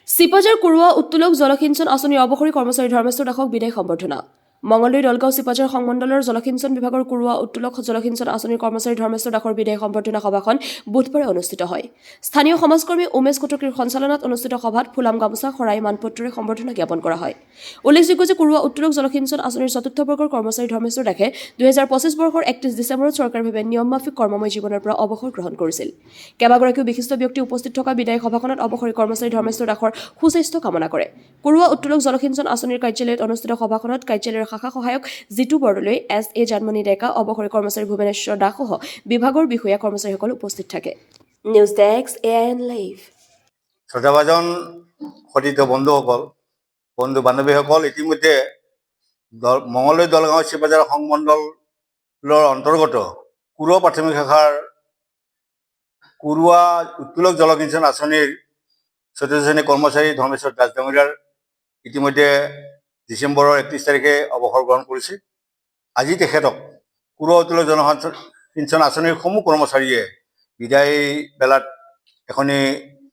চিপাঝাৰ কুৰুৱা উত্তোলক জলসিঞ্চন আঁচনিৰ অৱসৰী কৰ্মচাৰী ধৰ্মেশ্বৰ দাসক বিদায় সম্বৰ্ধনা। মঙলদৈ দলগাঁও চিপাঝাৰ সংমণ্ডলৰ জলসিঞ্চন বিভাগৰ কুৰুৱা উত্তোলক জলসিঞ্চন আঁচনিৰ কৰ্মচাৰী ধৰ্মেশ্বৰ দাসৰ বিদায় সম্বৰ্ধনা সভাখন বুধবাৰে অনুষ্ঠিত হয়। স্থানীয় সমাজকৰ্মী উমেশ কটকীৰ সঞ্চালনাত অনুষ্ঠিত সভাত ফুলাম গামোচা শৰাই মানপত্ৰৰে সম্বৰ্ধনা জ্ঞাপন কৰা হয়। উল্লেখযোগ্য যে কুৰুৱা উত্তোলক জলসিঞ্চন আঁচনিৰ চতুৰ্থ বৰ্গৰ কৰ্মচাৰী ধৰ্মেশ্বৰ দাসে 2025 বৰ্ষৰ 31 ডিচেম্বৰত চৰকাৰীভাৱে নিয়মমাফিক কৰ্মময় জীৱনৰ পৰা অৱসৰ গ্ৰহণ কৰিছিল। কেইবাগৰাকীও বিশিষ্ট ব্যক্তি উপস্থিত থকা বিদায় সভাখনত অৱসৰী কৰ্মচাৰী ধৰ্মেশ্বৰ দাসৰ সুস্বাস্থ্য কামনা কৰে। কুৰুৱা উত্তোলক জলসিঞ্চন আঁচনিৰ কাৰ্যালয়ত অনুষ্ঠিত সভাখনত কাৰ্যালয়ৰ শাখা সহায়ক জিতু বৰদলৈ, এছ.এ. জানমণি ডেকা, অৱসৰী কৰ্মচাৰী ভুৱনেশ্বৰ দাসসহ বিভাগৰ বিষয়া কৰ্মচাৰীসকল উপস্থিত থাকে। News desk AIN live. শ্ৰদ্ধাভাজন সতীৰ্থ বন্ধুসকল, বন্ধু বান্ধৱীসকল, ইতিমধ্যে মঙলদৈ দলগাঁও চিপাঝাৰ সংমণ্ডলৰ অন্তৰ্গত কুৰুৱা প্ৰাথমিক শাখাৰ কুৰুৱা উত্তোলক জলসিঞ্চন আঁচনিৰ চতুৰ্থ শ্ৰেণীৰ কৰ্মচাৰী ধৰ্মেশ্বৰ দাস ডাঙৰীয়াৰ ইতিমধ্যে ডিচেম্বৰৰ 31 তাৰিখে অৱসৰ গ্ৰহণ কৰিছে। আজি তেখেতক কুৰুৱা উত্তোলক জলসিঞ্চন আঁচনিৰ সমূহ কৰ্মচাৰীয়ে বিদায় বেলাত এখনি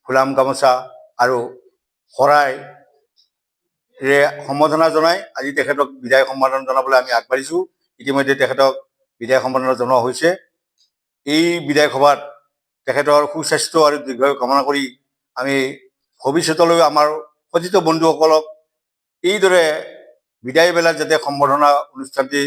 ফুলাম গামোচা আৰু শৰাইৰে সম্বৰ্ধনা জনাই আজি তেখেতক বিদায় সম্বৰ্ধনা জনাবলৈ আমি আগবাঢ়িছোঁ। ইতিমধ্যে তেখেতক বিদায় সম্বৰ্ধনা জনোৱা হৈছে। এই বিদায় সভাত তেখেতৰ সুস্বাস্থ্য আৰু দীৰ্ঘায়ু কামনা কৰি আমি ভৱিষ্যতলৈ আমাৰ সতীৰ্থ বন্ধুসকলক এইদৰে বিদায় বেলাত যাতে সম্বৰ্ধনা অনুষ্ঠানটি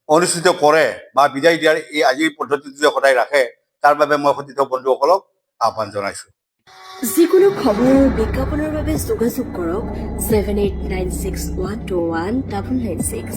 অনুষ্ঠিত কৰে বা বিদায় দিয়াৰ এই আজিৰ পদ্ধতিটো যে সদায় ৰাখে, তাৰ বাবে মই সতীৰ্থ বন্ধুসকলক আহ্বান জনাইছোঁ। যিকোনো খবৰ আৰু বিজ্ঞাপনৰ বাবে যোগাযোগ কৰক 7896121996।